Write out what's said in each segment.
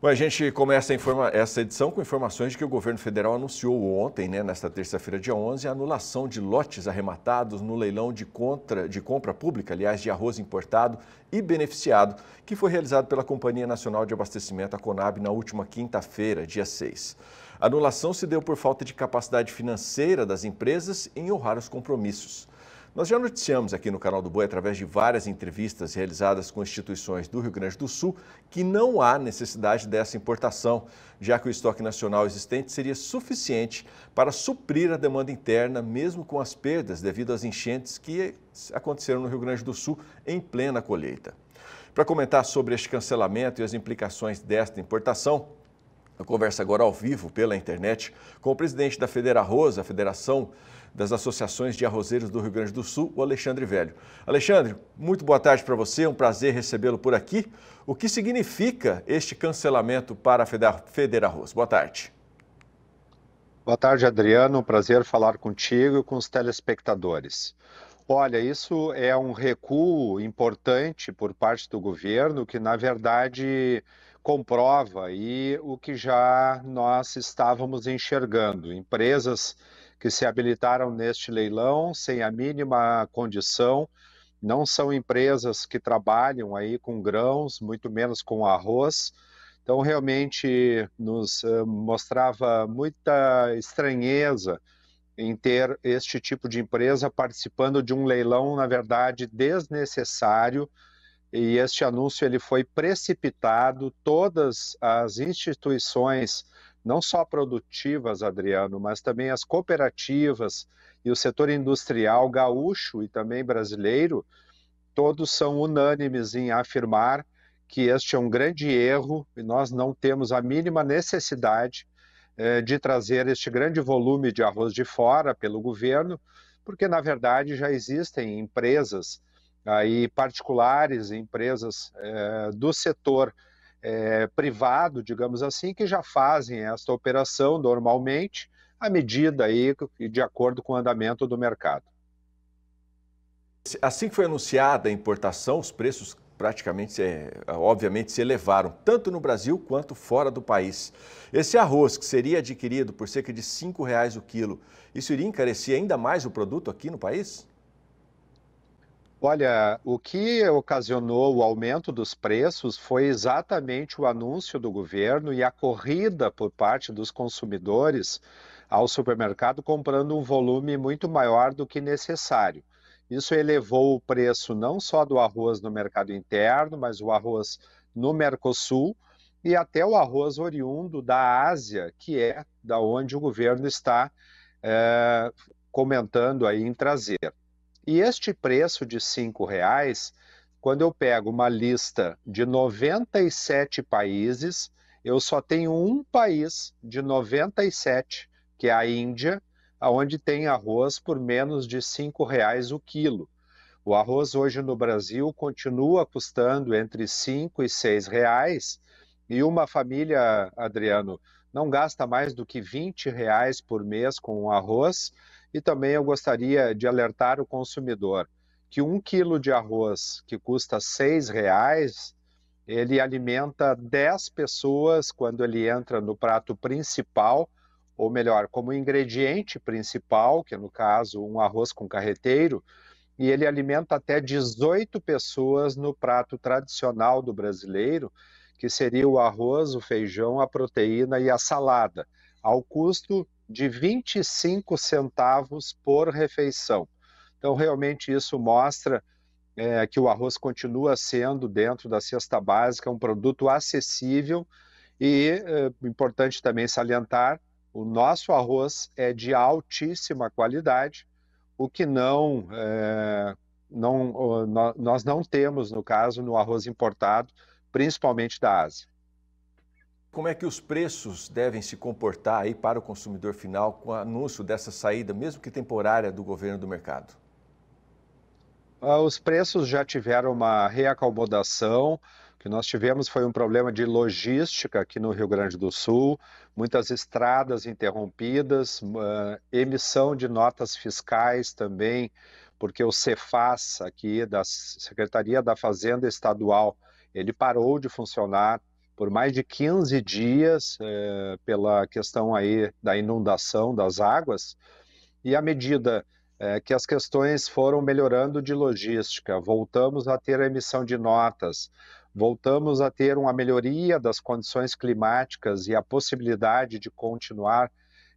Bom, a gente começa essa edição com informações de que o governo federal anunciou ontem, nesta terça-feira, dia 11, a anulação de lotes arrematados no leilão de compra pública, aliás, de arroz importado e beneficiado, que foi realizado pela Companhia Nacional de Abastecimento, a Conab, na última quinta-feira, dia 6. A anulação se deu por falta de capacidade financeira das empresas em honrar os compromissos. Nós já noticiamos aqui no Canal do Boi, através de várias entrevistas realizadas com instituições do Rio Grande do Sul, que não há necessidade dessa importação, já que o estoque nacional existente seria suficiente para suprir a demanda interna, mesmo com as perdas devido às enchentes que aconteceram no Rio Grande do Sul em plena colheita. Para comentar sobre este cancelamento e as implicações desta importação, eu converso agora ao vivo pela internet com o presidente da Federarroz, a Federação das Associações de Arrozeiros do Rio Grande do Sul, o Alexandre Velho. Alexandre, muito boa tarde para você, um prazer recebê-lo por aqui. O que significa este cancelamento para a Federarroz? Boa tarde. Boa tarde, Adriano. Um prazer falar contigo e com os telespectadores. Olha, isso é um recuo importante por parte do governo que, na verdade, comprova aí o que já nós estávamos enxergando. Empresas que se habilitaram neste leilão sem a mínima condição, não são empresas que trabalham aí com grãos, muito menos com arroz. Então, realmente nos mostrava muita estranheza em ter este tipo de empresa participando de um leilão, na verdade, desnecessário, e este anúncio ele foi precipitado. Todas as instituições, não só produtivas, Adriano, mas também as cooperativas e o setor industrial gaúcho e também brasileiro, todos são unânimes em afirmar que este é um grande erro e nós não temos a mínima necessidade de trazer este grande volume de arroz de fora pelo governo, porque na verdade já existem empresas aí particulares, empresas do setor privado, digamos assim, que já fazem esta operação normalmente, à medida aí e de acordo com o andamento do mercado. Assim que foi anunciada a importação, os preços praticamente, obviamente, se elevaram, tanto no Brasil quanto fora do país. Esse arroz, que seria adquirido por cerca de R$ 5,00 o quilo, isso iria encarecer ainda mais o produto aqui no país? Olha, o que ocasionou o aumento dos preços foi exatamente o anúncio do governo e a corrida por parte dos consumidores ao supermercado comprando um volume muito maior do que necessário. Isso elevou o preço não só do arroz no mercado interno, mas o arroz no Mercosul e até o arroz oriundo da Ásia, que é da onde o governo está comentando aí em trazer. E este preço de R$ 5,00, quando eu pego uma lista de 97 países, eu só tenho um país de 97, que é a Índia, onde tem arroz por menos de R$ 5,00 o quilo. O arroz hoje no Brasil continua custando entre R$ 5 e R$ 6,00, e uma família, Adriano, não gasta mais do que R$ 20,00 por mês com o arroz. E também eu gostaria de alertar o consumidor que 1 quilo de arroz que custa R$ 6,00, ele alimenta 10 pessoas quando ele entra no prato principal, ou melhor, como ingrediente principal, que é no caso um arroz com carreteiro, e ele alimenta até 18 pessoas no prato tradicional do brasileiro, que seria o arroz, o feijão, a proteína e a salada, ao custo de 25 centavos por refeição. Então, realmente, isso mostra que o arroz continua sendo, dentro da cesta básica, um produto acessível e, importante também salientar, o nosso arroz é de altíssima qualidade, o que nós não temos, no caso, no arroz importado, principalmente da Ásia. Como é que os preços devem se comportar aí para o consumidor final com o anúncio dessa saída, mesmo que temporária, do governo do mercado? Os preços já tiveram uma reacomodação. O que nós tivemos foi um problema de logística aqui no Rio Grande do Sul, muitas estradas interrompidas, emissão de notas fiscais também, porque o Cefaz aqui da Secretaria da Fazenda Estadual, ele parou de funcionar por mais de 15 dias, pela questão aí da inundação das águas, e à medida que as questões foram melhorando de logística, voltamos a ter a emissão de notas, voltamos a ter uma melhoria das condições climáticas e a possibilidade de continuar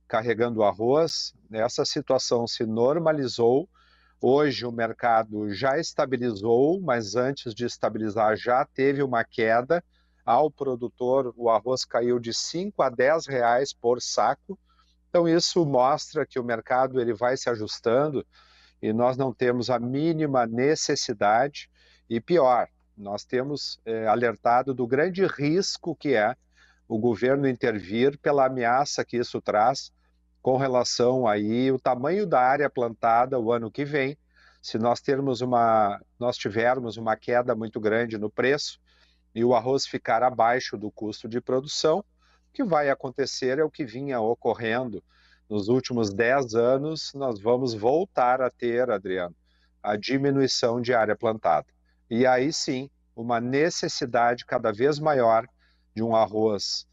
carregando arroz, essa situação se normalizou. Hoje o mercado já estabilizou, mas antes de estabilizar já teve uma queda. Ao produtor, o arroz caiu de 5 a 10 reais por saco. Então isso mostra que o mercado ele vai se ajustando e nós não temos a mínima necessidade. E pior, nós temos alertado do grande risco que é o governo intervir pela ameaça que isso traz com relação aí o tamanho da área plantada o ano que vem. Se nós tivermos uma queda muito grande no preço e o arroz ficar abaixo do custo de produção, o que vai acontecer é o que vinha ocorrendo nos últimos 10 anos, nós vamos voltar a ter, Adriano, a diminuição de área plantada. E aí sim, uma necessidade cada vez maior de um arroz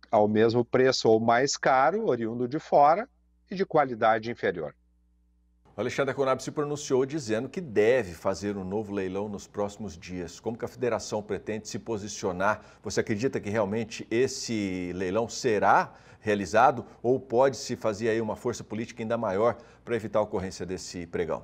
ao mesmo preço ou mais caro, oriundo de fora, e de qualidade inferior. O Alexandre, a Conab se pronunciou dizendo que deve fazer um novo leilão nos próximos dias. Como que a federação pretende se posicionar? Você acredita que realmente esse leilão será realizado ou pode-se fazer aí uma força política ainda maior para evitar a ocorrência desse pregão?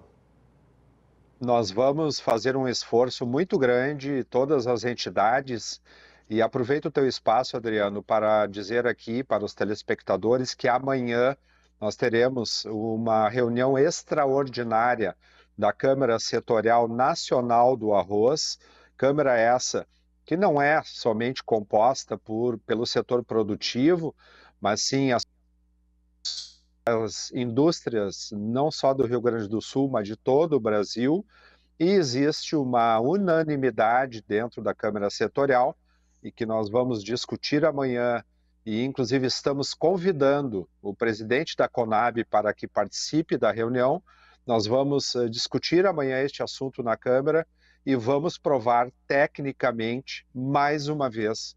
Nós vamos fazer um esforço muito grande, todas as entidades, e aproveito o teu espaço, Adriano, para dizer aqui para os telespectadores que amanhã nós teremos uma reunião extraordinária da Câmara Setorial Nacional do Arroz, Câmara essa que não é somente composta pelo setor produtivo, mas sim as indústrias não só do Rio Grande do Sul, mas de todo o Brasil, e existe uma unanimidade dentro da Câmara Setorial e que nós vamos discutir amanhã, e inclusive estamos convidando o presidente da Conab para que participe da reunião. Nós vamos discutir amanhã este assunto na Câmara e vamos provar tecnicamente, mais uma vez,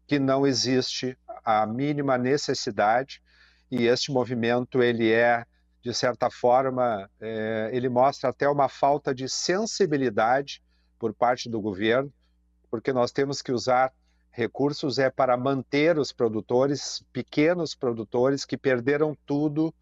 que não existe a mínima necessidade, e este movimento ele de certa forma, ele mostra até uma falta de sensibilidade por parte do governo, porque nós temos que usar recursos para manter os produtores, pequenos produtores que perderam tudo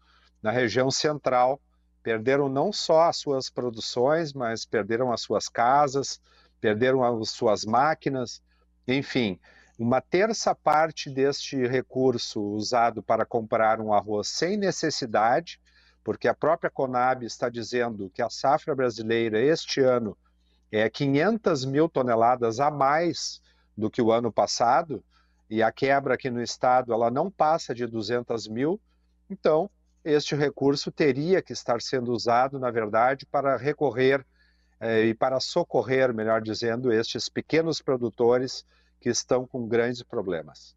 na região central, perderam não só as suas produções, mas perderam as suas casas, perderam as suas máquinas, enfim. Uma terça parte deste recurso usado para comprar um arroz sem necessidade, porque a própria Conab está dizendo que a safra brasileira este ano é 500 mil toneladas a mais do que o ano passado, e a quebra aqui no estado ela não passa de 200 mil, então este recurso teria que estar sendo usado, na verdade, para recorrer e para socorrer, melhor dizendo, estes pequenos produtores que estão com grandes problemas.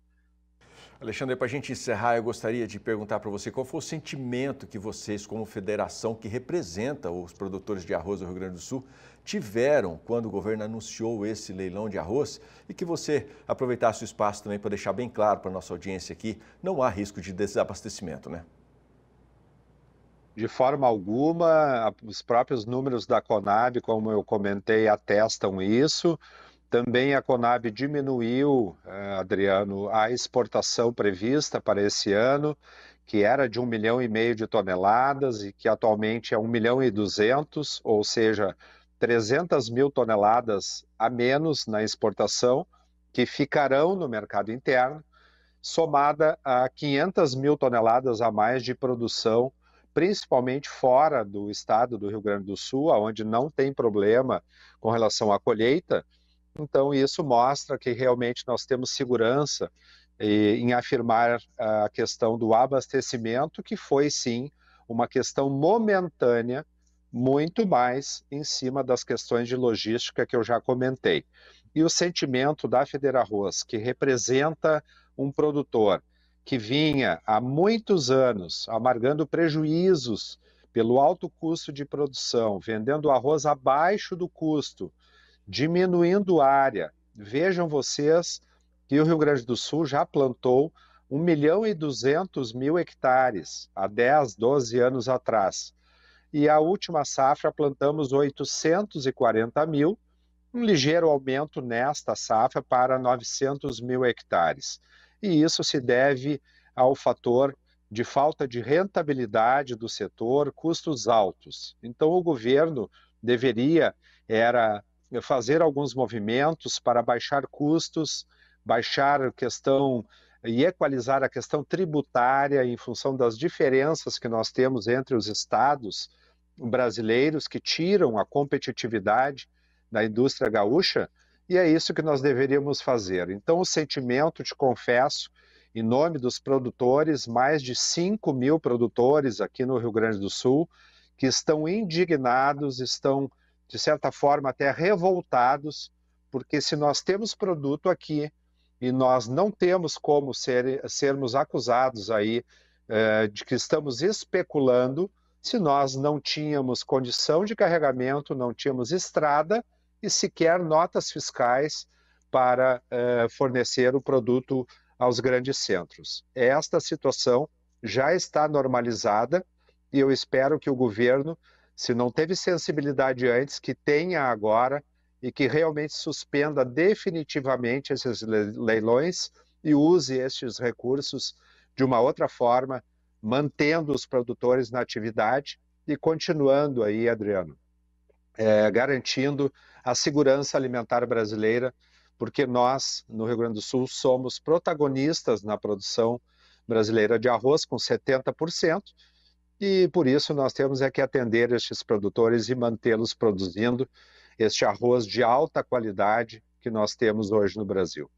Alexandre, para a gente encerrar, eu gostaria de perguntar para você qual foi o sentimento que vocês, como federação que representa os produtores de arroz do Rio Grande do Sul, tiveram quando o governo anunciou esse leilão de arroz e que você aproveitasse o espaço também para deixar bem claro para a nossa audiência aqui, não há risco de desabastecimento, né? De forma alguma, os próprios números da Conab, como eu comentei, atestam isso. Também a Conab diminuiu, Adriano, a exportação prevista para esse ano, que era de 1,5 milhão de toneladas e que atualmente é 1,2 milhão, ou seja, 300 mil toneladas a menos na exportação, que ficarão no mercado interno, somada a 500 mil toneladas a mais de produção, principalmente fora do estado do Rio Grande do Sul, onde não tem problema com relação à colheita. Então, isso mostra que realmente nós temos segurança em afirmar a questão do abastecimento, que foi, sim, uma questão momentânea, muito mais em cima das questões de logística que eu já comentei. E o sentimento da Federarroz, que representa um produtor que vinha há muitos anos amargando prejuízos pelo alto custo de produção, vendendo arroz abaixo do custo, diminuindo área. Vejam vocês que o Rio Grande do Sul já plantou 1.200.000 hectares há 10, 12 anos atrás. E a última safra plantamos 840 mil, um ligeiro aumento nesta safra para 900 mil hectares. E isso se deve ao fator de falta de rentabilidade do setor, custos altos. Então o governo deveria fazer alguns movimentos para baixar custos, baixar a questão e equalizar a questão tributária em função das diferenças que nós temos entre os estados brasileiros que tiram a competitividade da indústria gaúcha, e é isso que nós deveríamos fazer. Então, o sentimento, te confesso, em nome dos produtores, mais de 5.000 produtores aqui no Rio Grande do Sul, que estão indignados, estão, de certa forma, até revoltados, porque se nós temos produto aqui e nós não temos como sermos acusados aí de que estamos especulando, se nós não tínhamos condição de carregamento, não tínhamos estrada e sequer notas fiscais para fornecer o produto aos grandes centros. Esta situação já está normalizada e eu espero que o governo, se não teve sensibilidade antes, que tenha agora e que realmente suspenda definitivamente esses leilões e use estes recursos de uma outra forma, mantendo os produtores na atividade e continuando aí, Adriano, garantindo a segurança alimentar brasileira, porque nós, no Rio Grande do Sul, somos protagonistas na produção brasileira de arroz, com 70%, e por isso nós temos que atender estes produtores e mantê-los produzindo este arroz de alta qualidade que nós temos hoje no Brasil.